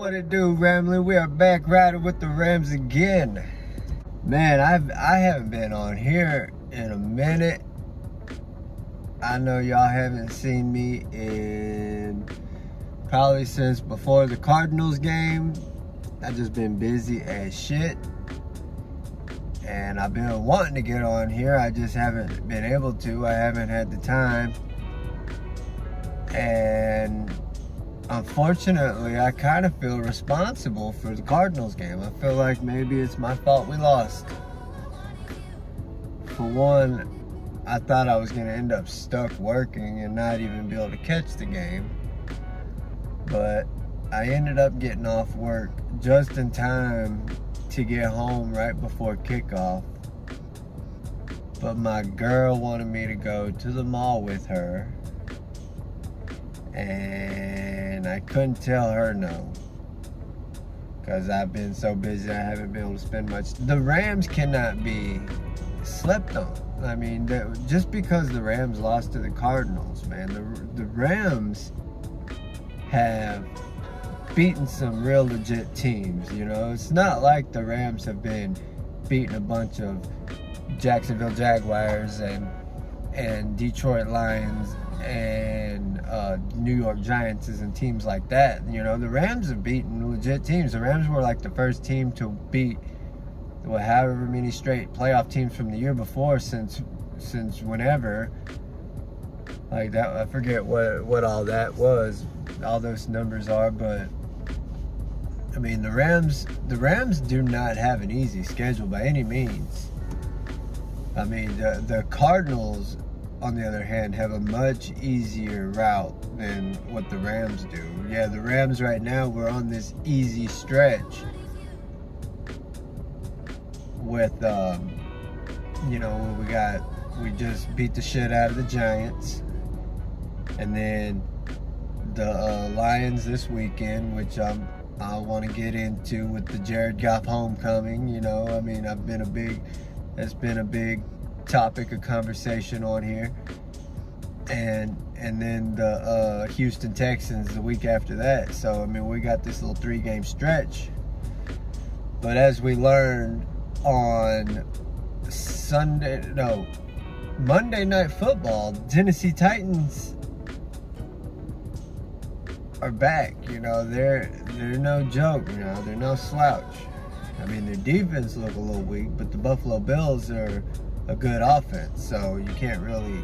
What it do, Ramley? We are back riding with the Rams again. Man, I haven't been on here in a minute. I know y'all haven't seen me in probably since before the Cardinals game. I've just been busy as shit. And I've been wanting to get on here. I just haven't been able to. I haven't had the time. And unfortunately, I kind of feel responsible for the Cardinals game. I feel like maybe it's my fault we lost. For one, I thought I was going to end up stuck working and not even be able to catch the game. But I ended up getting off work just in time to get home right before kickoff. But my girl wanted me to go to the mall with her. And I couldn't tell her no, because I've been so busy I haven't been able to spend much. The Rams cannot be slept on. I mean, just because the Rams lost to the Cardinals, man, the Rams have beaten some real legit teams, you know. It's not like the Rams have been beating a bunch of Jacksonville Jaguars and Detroit Lions and New York Giants and teams like that. You know, the Rams have beaten legit teams. The Rams were like the first team to beat, well, however many straight playoff teams from the year before since whenever. Like that, I forget what all that was, all those numbers are, but I mean, the Rams do not have an easy schedule by any means. I mean, the Cardinals, on the other hand, have a much easier route than what the Rams do. Yeah, the Rams right now, we're on this easy stretch with, you know, we just beat the shit out of the Giants. And then the Lions this weekend, which I want to get into with the Jared Goff homecoming. You know, I mean, that's been a big topic of conversation on here. And then the Houston Texans the week after that. So, I mean, we got this little 3-game stretch. But as we learned on Monday Night Football, the Tennessee Titans are back. You know, they're no joke. You know, they're no slouch. I mean, their defense look a little weak, but the Buffalo Bills are a good offense, so you can't really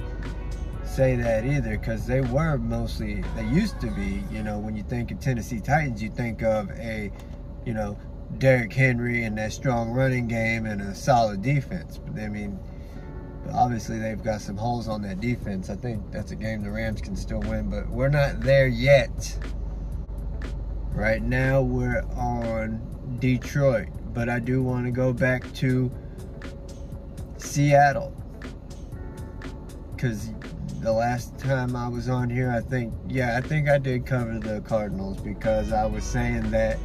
say that either, because they used to be, you know, when you think of Tennessee Titans, you think of you know, Derrick Henry and that strong running game and a solid defense. But I mean, obviously they've got some holes on that defense. I think that's a game the Rams can still win, but we're not there yet. Right now we're on Detroit, but I do want to go back to Seattle, because the last time I was on here, I think I did cover the Cardinals, because I was saying that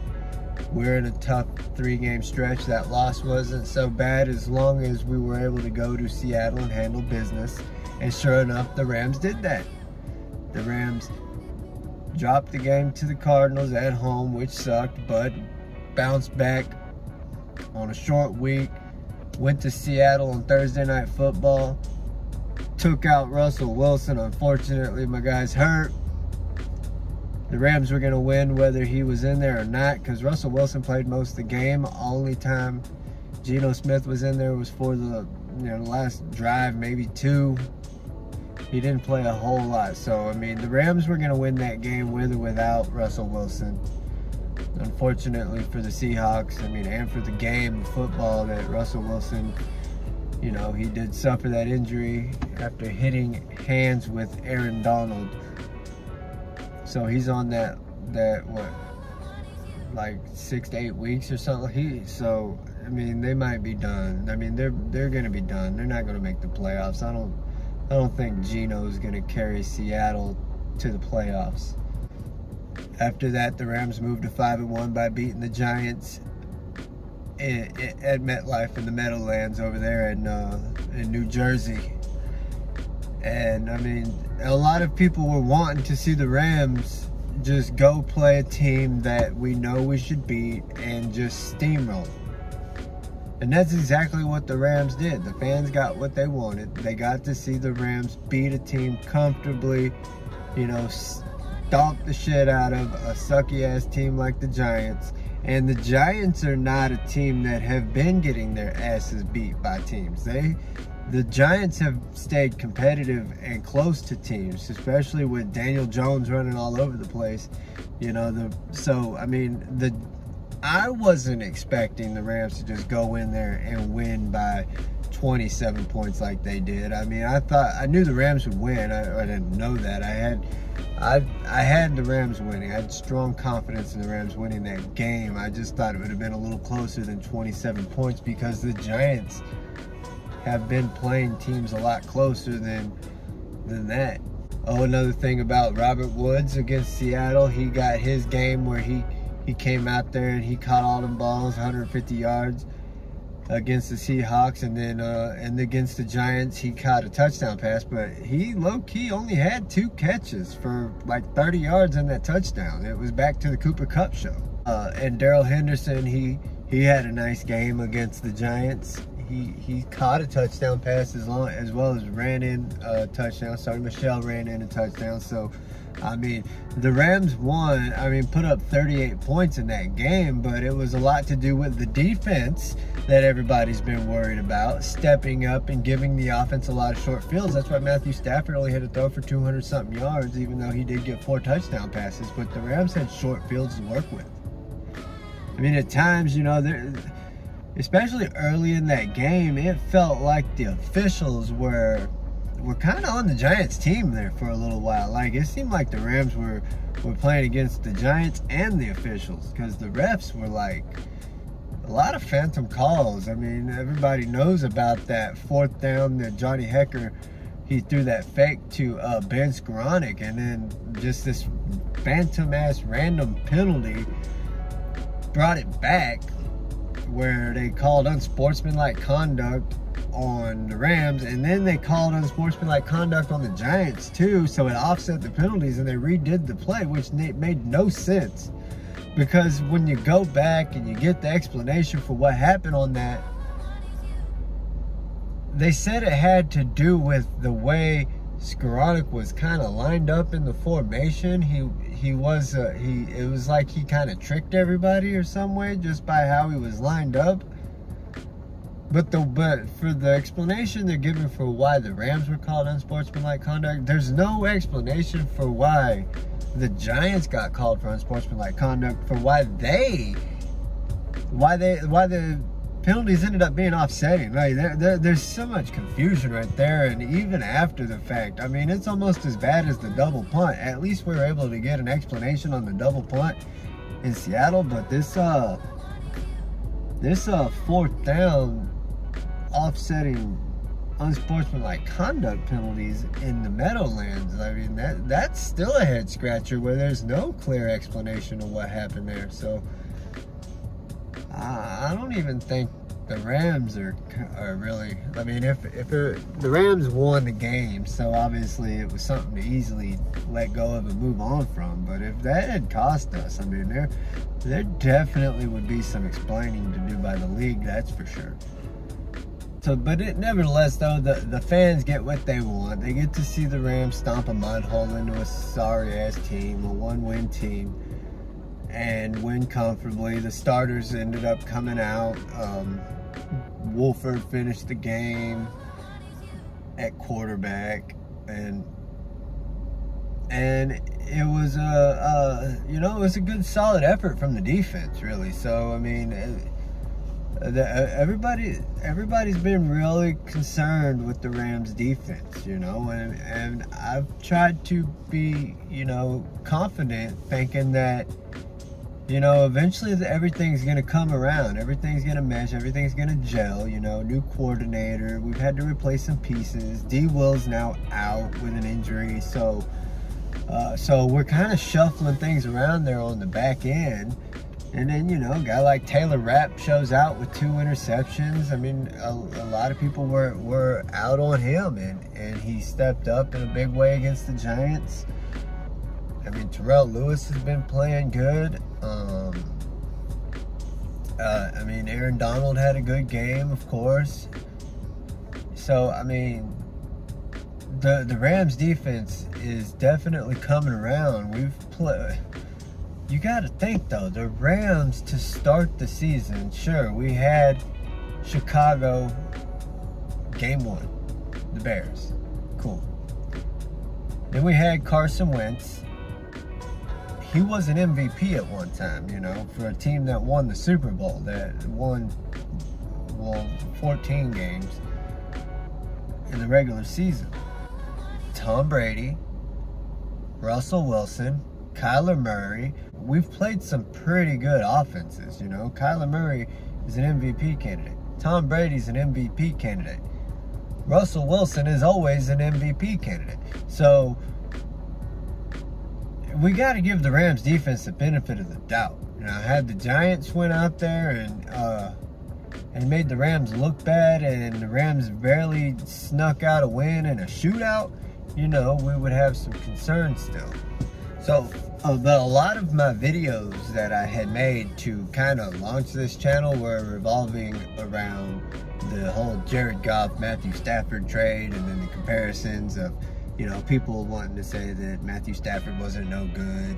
we're in a tough 3-game stretch. That loss wasn't so bad as long as we were able to go to Seattle and handle business. And sure enough, the Rams did that. The Rams dropped the game to the Cardinals at home, which sucked, but bounced back on a short week. Went to Seattle on Thursday Night Football. Took out Russell Wilson. Unfortunately, my guy's hurt. The Rams were going to win whether he was in there or not, because Russell Wilson played most of the game. Only time Geno Smith was in there was for the last drive, maybe 2. He didn't play a whole lot. So, I mean, the Rams were going to win that game with or without Russell Wilson. Unfortunately for the Seahawks, I mean, and for the game of football, that Russell Wilson, you know, he did suffer that injury after hitting hands with Aaron Donald. So he's on that what, like 6 to 8 weeks or something. So I mean, they might be done. I mean, they're gonna be done. They're not gonna make the playoffs. I don't think Geno's gonna carry Seattle to the playoffs. After that, the Rams moved to 5-1 by beating the Giants at MetLife in the Meadowlands over there in New Jersey. And I mean, a lot of people were wanting to see the Rams just go play a team that we know we should beat and just steamroll. And that's exactly what the Rams did. The fans got what they wanted. They got to see the Rams beat a team comfortably, you know, stomp the shit out of a sucky-ass team like the Giants. And the Giants are not a team that have been getting their asses beat by teams. The Giants have stayed competitive and close to teams, especially with Daniel Jones running all over the place. You know, I wasn't expecting the Rams to just go in there and win by 27 points like they did. I mean, I knew the Rams would win. I didn't know that. I had the Rams winning. I had strong confidence in the Rams winning that game. I just thought it would have been a little closer than 27 points because the Giants have been playing teams a lot closer than that. Oh, another thing about Robert Woods against Seattle, he got his game where he came out there and he caught all them balls, 150 yards against the Seahawks, and then and against the Giants he caught a touchdown pass, but he low-key only had 2 catches for like 30 yards in that touchdown. It was back to the Cooper Kupp show. And Darrell Henderson, he had a nice game against the Giants. He caught a touchdown pass as well as ran in a touchdown. Sorry, Michelle ran in a touchdown. So, I mean, the Rams won. I mean, put up 38 points in that game, but it was a lot to do with the defense that everybody's been worried about, stepping up and giving the offense a lot of short fields. That's why Matthew Stafford only had to throw for 200-something yards, even though he did get 4 touchdown passes. But the Rams had short fields to work with. I mean, at times, you know, especially early in that game, it felt like the officials were kind of on the Giants team there for a little while. Like, it seemed like the Rams were playing against the Giants and the officials, because the refs were like a lot of phantom calls. I mean, everybody knows about that 4th down that Johnny Hekker, he threw that fake to Ben Skowronek, and then just this phantom ass random penalty brought it back, where they called unsportsmanlike conduct on the Rams, and then they called unsportsmanlike conduct on the Giants too, so it offset the penalties and they redid the play, which made no sense. Because when you go back and you get the explanation for what happened on that, they said it had to do with the way Skowronek was kind of lined up in the formation. It was like he kind of tricked everybody or some way just by how he was lined up. But for the explanation they're giving for why the Rams were called unsportsmanlike conduct, there's no explanation for why the Giants got called for unsportsmanlike conduct, for why the penalties ended up being offsetting. Like, there's so much confusion right there. And even after the fact, I mean, it's almost as bad as the double punt. At least we were able to get an explanation on the double punt in Seattle, but this 4th down offsetting unsportsmanlike conduct penalties in the Meadowlands, I mean, that's still a head scratcher where there's no clear explanation of what happened there. So I don't even think the Rams are really, I mean, the Rams won the game, so obviously it was something to easily let go of and move on from. But if that had cost us, I mean, there definitely would be some explaining to do by the league, that's for sure. So, but nevertheless, though, the fans get what they want. They get to see the Rams stomp a mud hole into a sorry-ass team, a 1-win team, and win comfortably. The starters ended up coming out. Wolford finished the game at quarterback, and it was you know, it was a good solid effort from the defense, really. So I mean, everybody's been really concerned with the Rams defense, you know, and I've tried to be, you know, confident, thinking that, you know, eventually everything's going to come around. Everything's going to mesh. Everything's going to gel. You know, new coordinator. We've had to replace some pieces. D. Will's now out with an injury. So we're kind of shuffling things around there on the back end. And then, you know, a guy like Taylor Rapp shows out with 2 interceptions. I mean, a lot of people were out on him, and he stepped up in a big way against the Giants. I mean, Terrell Lewis has been playing good. I mean, Aaron Donald had a good game, of course. So, I mean, the Rams defense is definitely coming around. You got to think, though, the Rams to start the season, sure, we had Chicago game 1, the Bears. Cool. Then we had Carson Wentz. He was an MVP at one time, you know, for a team that won the Super Bowl, that won, well, 14 games in the regular season. Tom Brady, Russell Wilson, Kyler Murray. We've played some pretty good offenses, you know. Kyler Murray is an MVP candidate. Tom Brady's an MVP candidate. Russell Wilson is always an MVP candidate. So we got to give the Rams defense the benefit of the doubt. You know, had the Giants went out there and made the Rams look bad, and the Rams barely snuck out a win in a shootout, you know, we would have some concerns still. So, but a lot of my videos that I had made to kind of launch this channel were revolving around the whole Jared Goff, Matthew Stafford trade, and then the comparisons of, you know, people wanting to say that Matthew Stafford wasn't no good,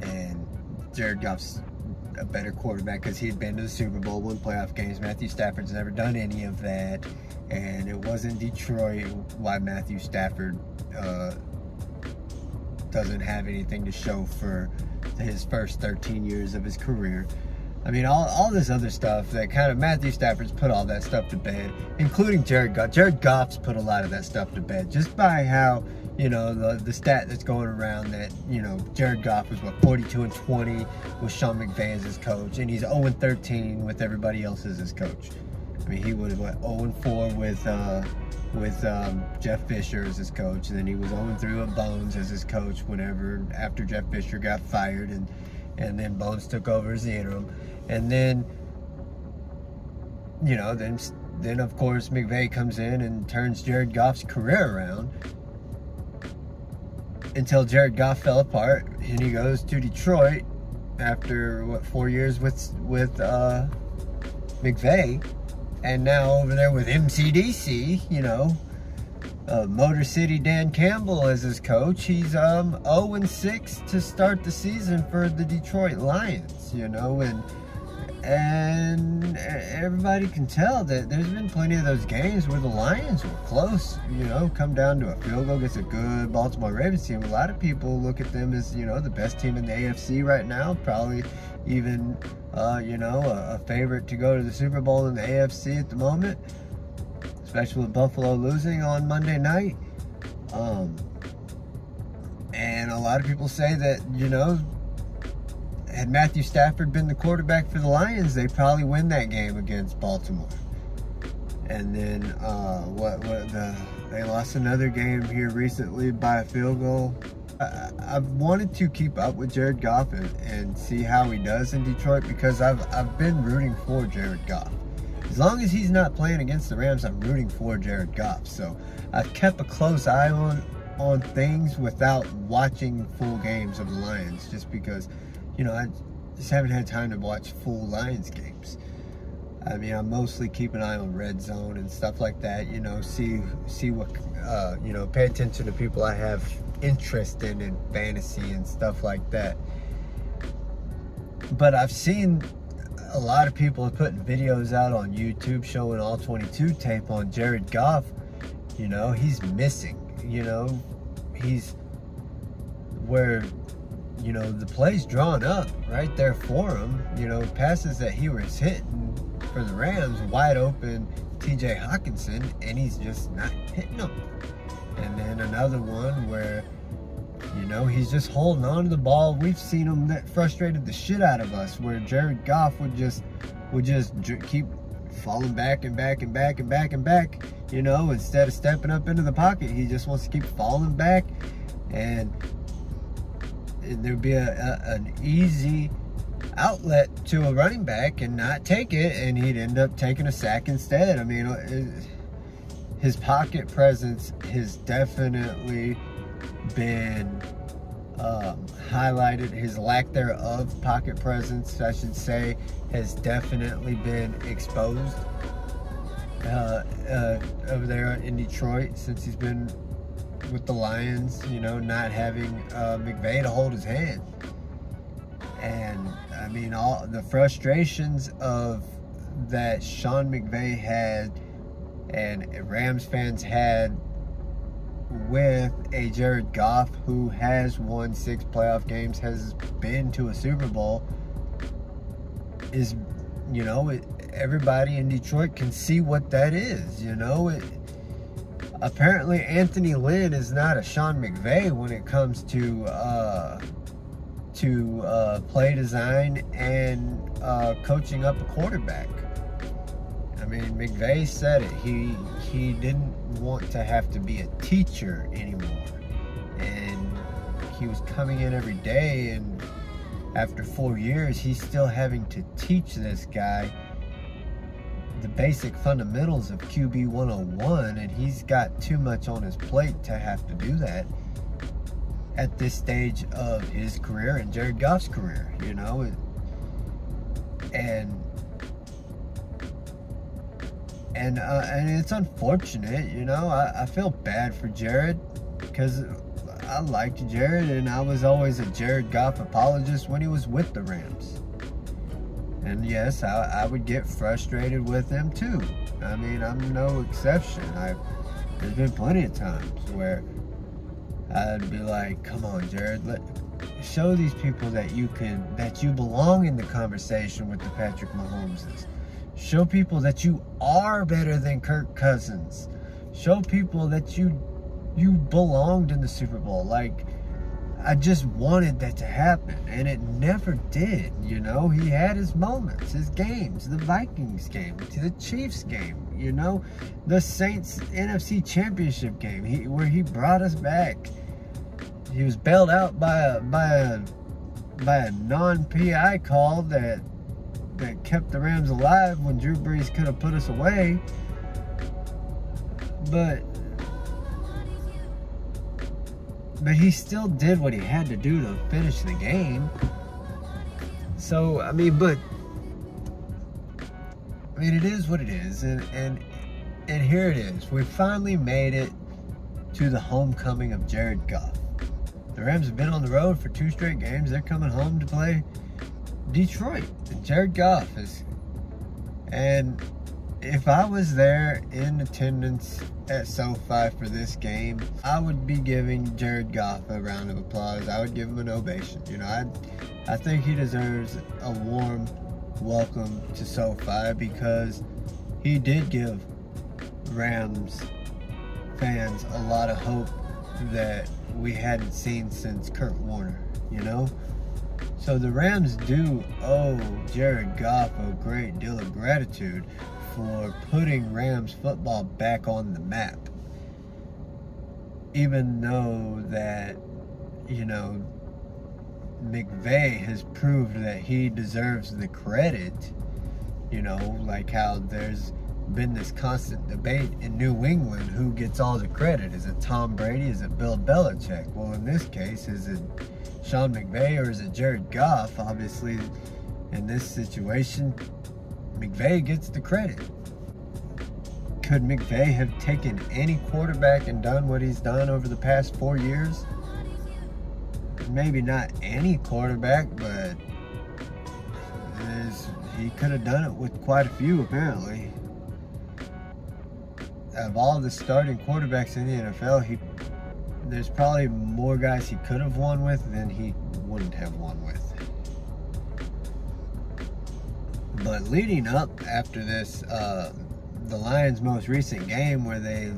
and Jared Goff's a better quarterback because he'd been to the Super Bowl, won playoff games. Matthew Stafford's never done any of that, and it wasn't Detroit why Matthew Stafford doesn't have anything to show for his first 13 years of his career. I mean, all this other stuff that kind of Matthew Stafford's put all that stuff to bed, including Jared Goff. Jared Goff's put a lot of that stuff to bed just by how, you know, the stat that's going around that, you know, Jared Goff was, what, 42-20 with Sean McVay as his coach, and he's 0-13 with everybody else as his coach. I mean, he was, what, 0-4 with Jeff Fisher as his coach, and then he was 0-3 with Bones as his coach after Jeff Fisher got fired, and then Bones took over as the interim. And then, you know, then of course McVay comes in and turns Jared Goff's career around until Jared Goff fell apart, and he goes to Detroit after, what, 4 years with McVay, and now over there with MCDC, you know, Motor City Dan Campbell as his coach. He's 0-6 to start the season for the Detroit Lions, you know, and everybody can tell that there's been plenty of those games where the Lions were close, you know, come down to a field goal against a good Baltimore Ravens team. A lot of people look at them as, you know, the best team in the AFC right now, probably even, you know, a favorite to go to the Super Bowl in the AFC at the moment, especially with Buffalo losing on Monday night. And a lot of people say that, you know, had Matthew Stafford been the quarterback for the Lions, they probably win that game against Baltimore. And then they lost another game here recently by a field goal. I've wanted to keep up with Jared Goff and see how he does in Detroit, because I've been rooting for Jared Goff. As long as he's not playing against the Rams, I'm rooting for Jared Goff. So I've kept a close eye on things without watching full games of the Lions, just because, you know, I just haven't had time to watch full Lions games. I mean, I mostly keep an eye on Red Zone and stuff like that, you know, see what, you know, pay attention to people I have interest in fantasy and stuff like that. But I've seen a lot of people putting videos out on YouTube showing all 22 tape on Jared Goff. You know, he's missing, you know, he's where, you know, the play's drawn up right there for him, you know, passes that he was hitting for the Rams, wide open TJ Hawkinson, and he's just not hitting them. And then another one where, you know, he's just holding on to the ball. We've seen him that frustrated the shit out of us, where Jared Goff would just keep falling back and back and back and back and back, you know, instead of stepping up into the pocket. He just wants to keep falling back, and there'd be an easy outlet to a running back and not take it, and he'd end up taking a sack instead. I mean, his pocket presence has definitely been highlighted. His lack thereof, pocket presence, I should say, has definitely been exposed over there in Detroit since he's been with the Lions, you know, not having McVay to hold his hand. And I mean, all the frustrations of that Sean McVay had and Rams fans had with a Jared Goff who has won 6 playoff games, has been to a Super Bowl, is, you know, everybody in Detroit can see what that is, you know. Apparently Anthony Lynn is not a Sean McVay when it comes to play design and coaching up a quarterback. I mean, McVay said it. He didn't want to have to be a teacher anymore, and he was coming in every day, and after 4 years he's still having to teach this guy the basic fundamentals of QB 101, and he's got too much on his plate to have to do that at this stage of his career and Jared Goff's career, you know. And it's unfortunate, you know. I feel bad for Jared because I liked Jared, and I was always a Jared Goff apologist when he was with the Rams. And yes, I would get frustrated with him too. I mean, I'm no exception. There's been plenty of times where I'd be like, come on, Jared, show these people that you belong in the conversation with the Patrick Mahomeses. Show people that you are better than Kirk Cousins. Show people that you belonged in the Super Bowl. Like, I just wanted that to happen, and it never did, you know. He had his moments, his games, the Vikings game, the Chiefs game, you know, the Saints NFC Championship game, where he brought us back. He was bailed out by a non-PI call that kept the Rams alive when Drew Brees could have put us away. But he still did what he had to do to finish the game. So, I mean, it is what it is. And here it is. We finally made it to the homecoming of Jared Goff. The Rams have been on the road for 2 straight games. They're coming home to play Detroit. And Jared Goff is... And if I was there in attendance at SoFi for this game, I would be giving Jared Goff a round of applause. I would give him an ovation. You know, I think he deserves a warm welcome to SoFi because he did give Rams fans a lot of hope that we hadn't seen since Kurt Warner, you know? So the Rams do owe Jared Goff a great deal of gratitude for putting Rams football back on the map. Even though that, you know, McVay has proved that he deserves the credit, you know, like how there's been this constant debate in New England who gets all the credit. Is it Tom Brady? Is it Bill Belichick? Well, in this case, is it Sean McVay or is it Jared Goff? Obviously, in this situation, McVay gets the credit. Could McVay have taken any quarterback and done what he's done over the past 4 years? Maybe not any quarterback, but he could have done it with quite a few, apparently. Of all the starting quarterbacks in the NFL, there's probably more guys he could have won with than he wouldn't have won with. But leading up after this, the Lions' most recent game where they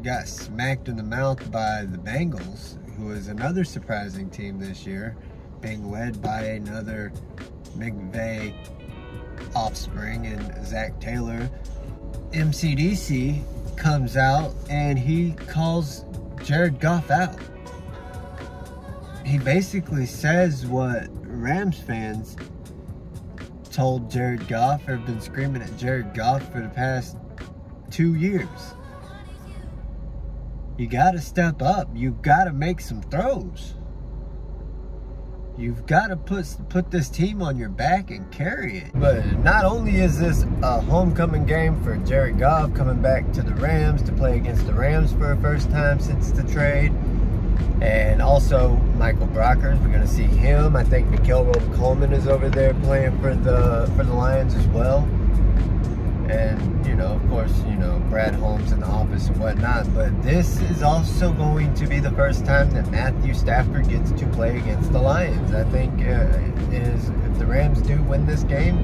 got smacked in the mouth by the Bengals, who is another surprising team this year, being led by another McVay offspring and Zach Taylor. MCDC comes out and he calls Jared Goff out. He basically says what Rams fans told Jared Goff, or have been screaming at Jared Goff for the past 2 years. You got to step up. You got to make some throws. you've got to put this team on your back and carry it. But not only is this a homecoming game for Jared Goff coming back to the Rams to play against the Rams for the first time since the trade, and also Michael Brockers, we're going to see him. I think Nickell Robey-Coleman is over there playing for the Lions as well. And, you know, of course, you know, Brad Holmes in the office and whatnot. But this is also going to be the first time that Matthew Stafford gets to play against the Lions. I think if the Rams do win this game,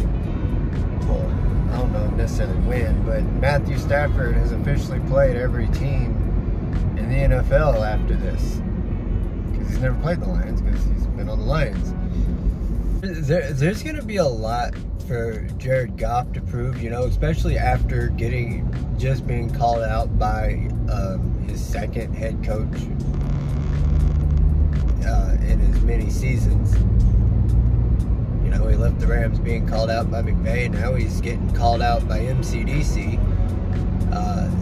well, I don't know necessarily win, but Matthew Stafford has officially played every team in the NFL after this. Because he's never played the Lions, because he's been on the Lions. There's going to be a lot for Jared Goff to prove, you know, especially after just being called out by his second head coach in his many seasons. You know, he left the Rams being called out by McVay, now he's getting called out by MCDC,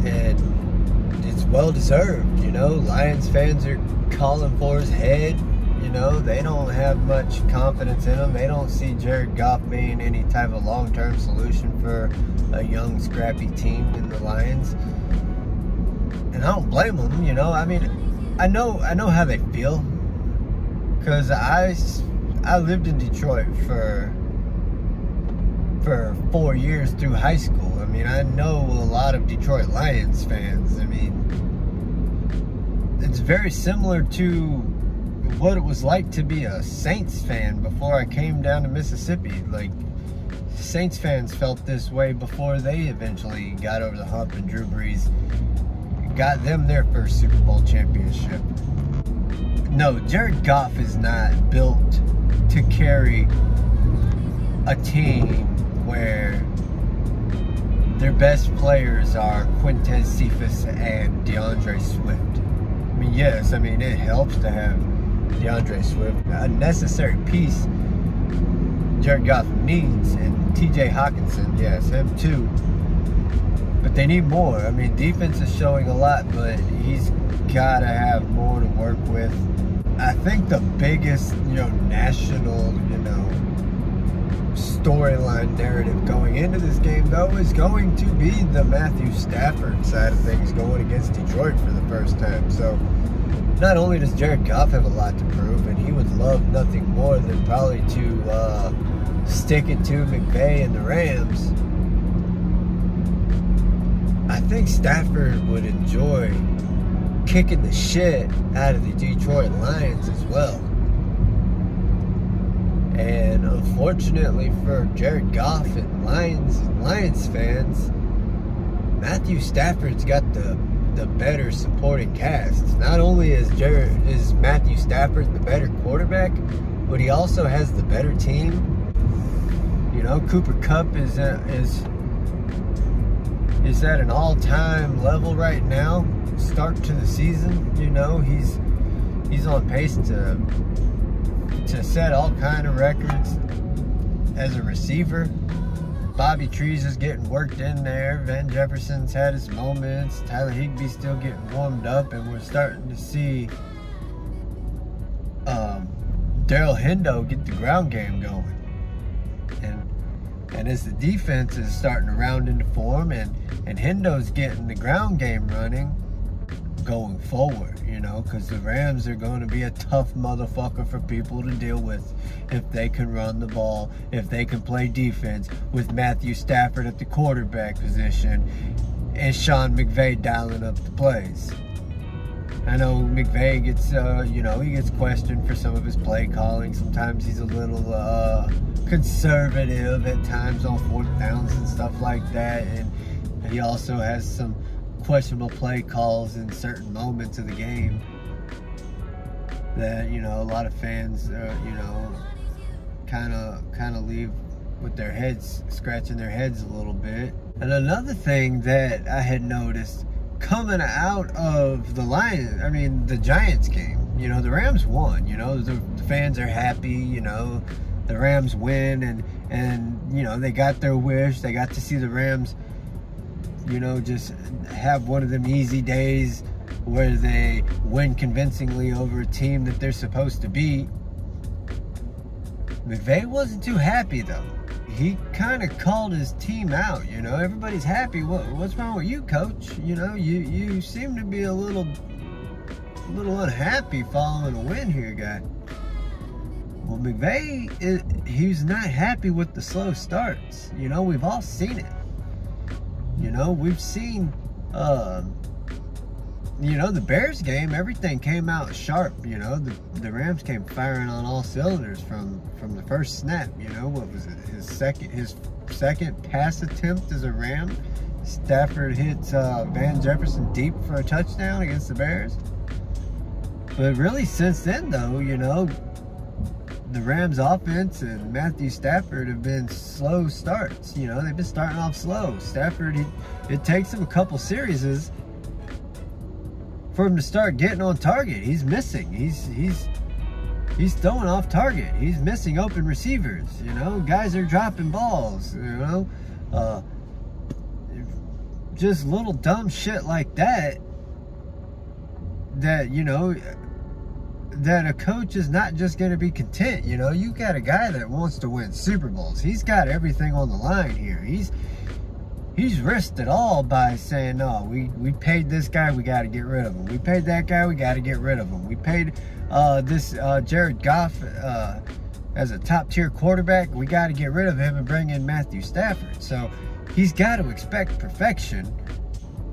and it's well deserved. You know, Lions fans are calling for his head. You know, they don't have much confidence in him. They don't see Jared Goff being any type of long-term solution for a young, scrappy team in the Lions. And I don't blame them, you know. I mean, I know how they feel. Because I lived in Detroit for 4 years through high school. I mean, I know a lot of Detroit Lions fans. I mean, it's very similar to what it was like to be a Saints fan before I came down to Mississippi. Like, Saints fans felt this way before they eventually got over the hump and Drew Brees got them their first Super Bowl championship. No, Jared Goff is not built to carry a team where their best players are Quintez Cephus and DeAndre Swift. I mean, yes, I mean, it helps to have DeAndre Swift, a necessary piece Jared Goff needs, and TJ Hawkinson, yes, him too. But they need more. I mean, defense is showing a lot, but he's got to have more to work with. I think the biggest, you know, national, you know, storyline narrative going into this game, though, is going to be the Matthew Stafford side of things going against Detroit for the first time. So not only does Jared Goff have a lot to prove, and he would love nothing more than probably to stick it to McVay and the Rams, I think Stafford would enjoy kicking the shit out of the Detroit Lions as well. And unfortunately for Jared Goff and Lions fans, Matthew Stafford's got the better supporting cast. Not only is Matthew Stafford the better quarterback, but he also has the better team. You know, Cooper Kupp is at an all-time level right now. Start to the season, you know, he's on pace to set all kind of records as a receiver. Bobby Trees is getting worked in there. Van Jefferson's had his moments. Tyler Higbee's still getting warmed up, and we're starting to see Daryl Hendo get the ground game going. And as the defense is starting to round into form, and Hendo's getting the ground game running going forward, you know, because the Rams are going to be a tough motherfucker for people to deal with if they can run the ball, if they can play defense with Matthew Stafford at the quarterback position and Sean McVay dialing up the plays. I know McVay gets, you know, he gets questioned for some of his play calling. Sometimes he's a little conservative at times on 4th downs and stuff like that, and he also has some questionable play calls in certain moments of the game that, you know, a lot of fans, you know, kind of leave with their heads, scratching their heads a little bit. And another thing that I had noticed coming out of the Giants game, you know, the Rams won, you know, the fans are happy, you know, the Rams win, and you know, they got their wish. They got to see the Rams, you know, just have one of them easy days where they win convincingly over a team that they're supposed to beat. McVay wasn't too happy though. He kind of called his team out, you know. Everybody's happy. What's wrong with you, coach? You know, you seem to be a little unhappy following a win here, guy. Well, McVay, he's not happy with the slow starts. You know, we've all seen it. You know, we've seen, you know, the Bears game, everything came out sharp. You know, the Rams came firing on all cylinders from the first snap. You know, what was it? His second pass attempt as a Ram. Stafford hits Van Jefferson deep for a touchdown against the Bears. But really, since then, though, you know, the Rams offense and Matthew Stafford have been slow starts. You know, they've been starting off slow. Stafford, it takes him a couple series for him to start getting on target. He's missing. He's throwing off target. He's missing open receivers. You know, guys are dropping balls. You know, just little dumb shit like that. That, you know, that a coach is not just going to be content. You know, you got a guy that wants to win Super Bowls. He's got everything on the line here. He's risked it all by saying, no, we paid this guy, we got to get rid of him. We paid that guy, we got to get rid of him. We paid this Jared Goff as a top-tier quarterback. We got to get rid of him and bring in Matthew Stafford. So he's got to expect perfection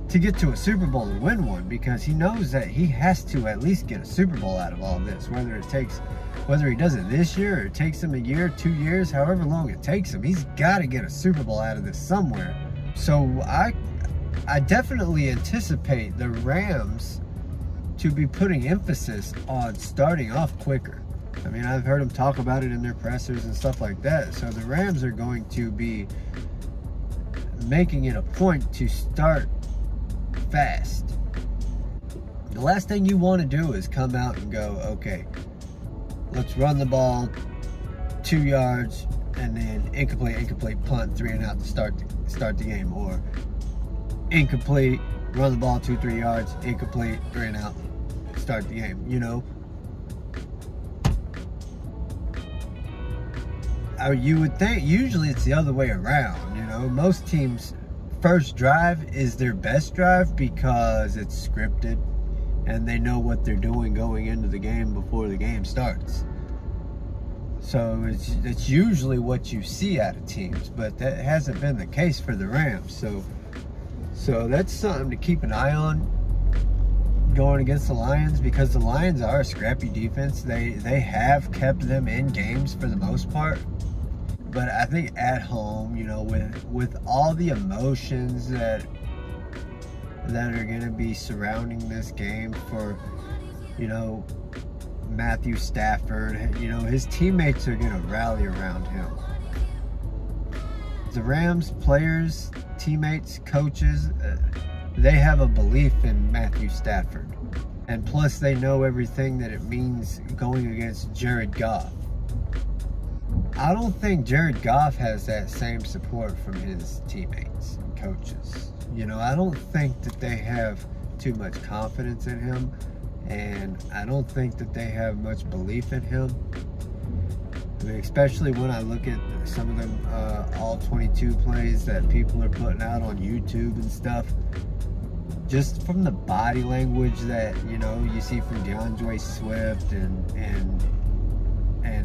to get to a Super Bowl and win one, because he knows that he has to at least get a Super Bowl out of all this. Whether he does it this year or it takes him a year, 2 years, however long it takes him, he's got to get a Super Bowl out of this somewhere. So I definitely anticipate the Rams to be putting emphasis on starting off quicker. I mean, I've heard them talk about it in their pressers and stuff like that. So the Rams are going to be making it a point to start fast. The last thing you want to do is come out and go, okay, let's run the ball 2 yards and then incomplete, punt, 3 and out to start the game, or incomplete, run the ball 2-3 yards, incomplete, 3 and out, start the game. You know, you would think usually it's the other way around. You know, most teams' first drive is their best drive because it's scripted and they know what they're doing going into the game before the game starts. So it's usually what you see out of teams, but that hasn't been the case for the Rams. So that's something to keep an eye on going against the Lions, because the Lions are a scrappy defense. They have kept them in games for the most part. But I think at home, you know, with all the emotions that are going to be surrounding this game for, you know, Matthew Stafford, you know, his teammates are going to rally around him. The Rams players, teammates, coaches, they have a belief in Matthew Stafford. And plus they know everything that it means going against Jared Goff. I don't think Jared Goff has that same support from his teammates and coaches. You know, I don't think that they have too much confidence in him, and I don't think that they have much belief in him. I mean, especially when I look at some of them all 22 plays that people are putting out on YouTube and stuff. Just from the body language that, you know, you see from DeAndre Swift and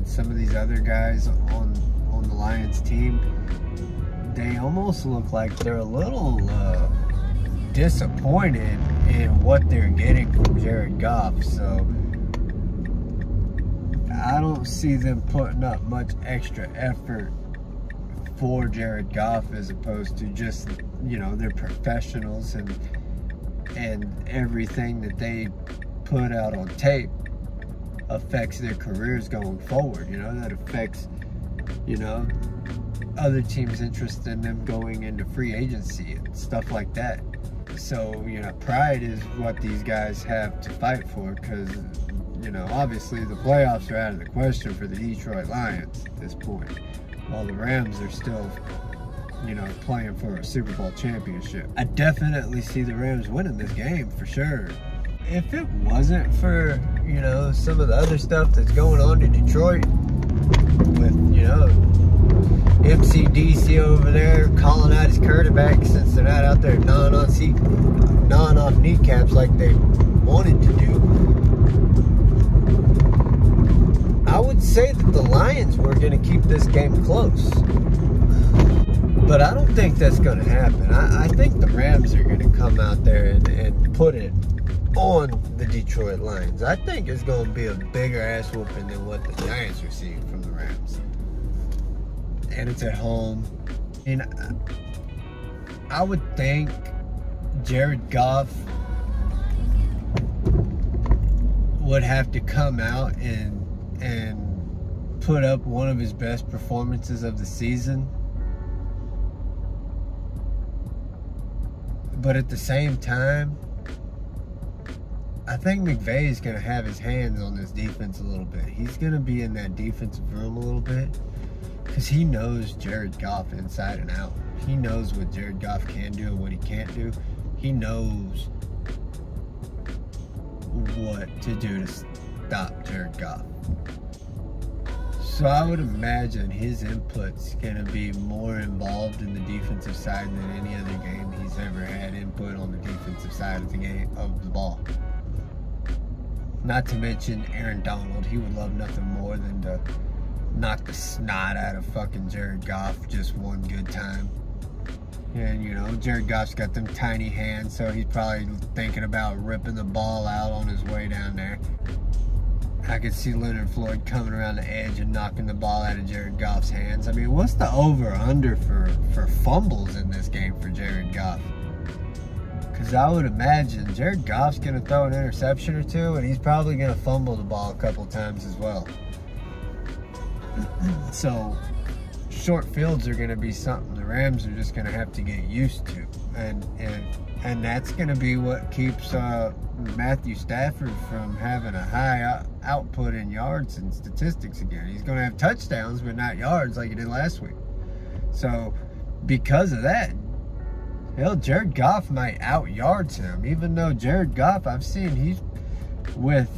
some of these other guys on the Lions team, they almost look like they're a little disappointed in what they're getting from Jared Goff. So I don't see them putting up much extra effort for Jared Goff, as opposed to just, you know, they're professionals and everything that they put out on tape affects their careers going forward. You know, that affects, you know, other teams' interest in them going into free agency and stuff like that. So, you know, pride is what these guys have to fight for, because, you know, obviously the playoffs are out of the question for the Detroit Lions at this point, while the Rams are still, you know, playing for a Super Bowl championship. I definitely see the Rams winning this game for sure. If it wasn't for, you know, some of the other stuff that's going on in Detroit, with, you know, MCDC over there calling out his quarterback since they're not out there gnawing off kneecaps like they wanted to do. I would say that the Lions were going to keep this game close. But I don't think that's going to happen. I think the Rams are going to come out there and put it on the Detroit Lions. I think it's going to be a bigger ass whooping than what the Giants received from the Rams. And it's at home. And I would think Jared Goff would have to come out and put up one of his best performances of the season. But at the same time, I think McVay is going to have his hands on this defense a little bit. He's going to be in that defensive room a little bit because he knows Jared Goff inside and out. He knows what Jared Goff can do and what he can't do. He knows what to do to stop Jared Goff. So I would imagine his input's going to be more involved in the defensive side than any other game he's ever had input on the defensive side of the game, of the ball. Not to mention Aaron Donald. He would love nothing more than to knock the snot out of fucking Jared Goff just one good time. And, you know, Jared Goff's got them tiny hands, so he's probably thinking about ripping the ball out on his way down there. I could see Leonard Floyd coming around the edge and knocking the ball out of Jared Goff's hands. I mean, what's the over-under for fumbles in this game for Jared Goff? Because I would imagine Jared Goff's going to throw an interception or two, and he's probably going to fumble the ball a couple times as well. So, short fields are going to be something the Rams are just going to have to get used to. And that's going to be what keeps Matthew Stafford from having a high output in yards and statistics again. He's going to have touchdowns, but not yards like he did last week. So, because of that, hell, Jared Goff might out-yards him. Even though Jared Goff, I've seen he's with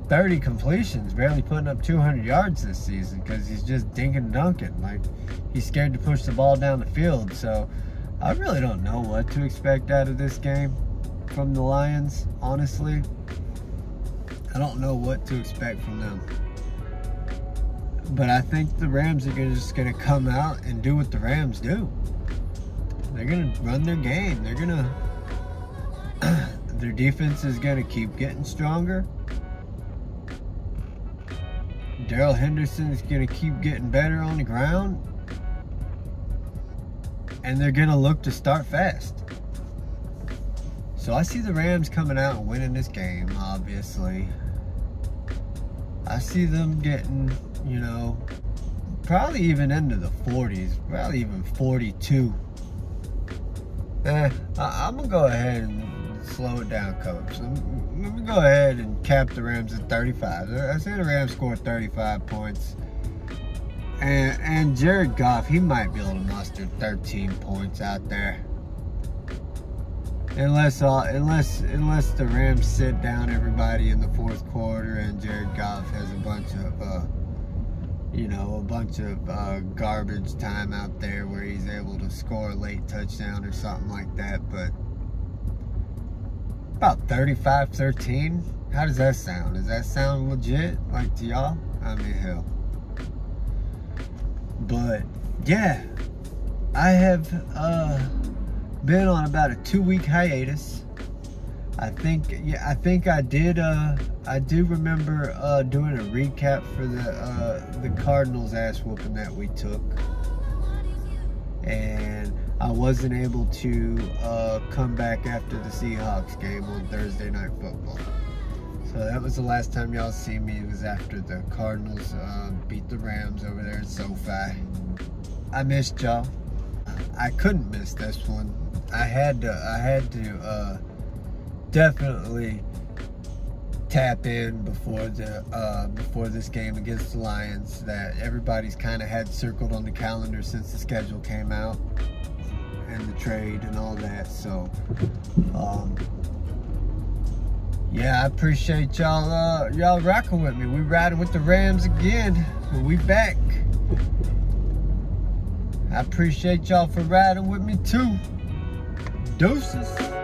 30 completions, barely putting up 200 yards this season because he's just dinking and dunking. Like, he's scared to push the ball down the field. So, I really don't know what to expect out of this game from the Lions, honestly. I don't know what to expect from them. But I think the Rams are just going to come out and do what the Rams do. They're going to run their game. They're going to... their defense is going to keep getting stronger. Darrell Henderson is going to keep getting better on the ground. And they're going to look to start fast. So I see the Rams coming out and winning this game, obviously. I see them getting, you know, probably even into the 40s. Probably even 42. I'm going to go ahead and slow it down, Coach. Let me go ahead and cap the Rams at 35. I say the Rams scored 35 points. And Jared Goff, he might be able to muster 13 points out there. Unless the Rams sit down everybody in the fourth quarter and Jared Goff has a bunch of garbage time out there where he's able to score a late touchdown or something like that. But about 35-13, how does that sound? Does that sound legit, like to y'all? I mean, hell. But yeah, I have been on about a 2-week hiatus. I think I do remember doing a recap for the Cardinals ass whooping that we took, and I wasn't able to come back after the Seahawks game on Thursday Night Football. So that was the last time y'all see me. It was after the Cardinals beat the Rams over there at SoFi. I missed y'all. I couldn't miss this one. I had to definitely tap in before this game against the Lions that everybody's kind of had circled on the calendar since the schedule came out and the trade and all that. So yeah, I appreciate y'all y'all rocking with me. We riding with the Rams again. We back. I appreciate y'all for riding with me too. Deuces.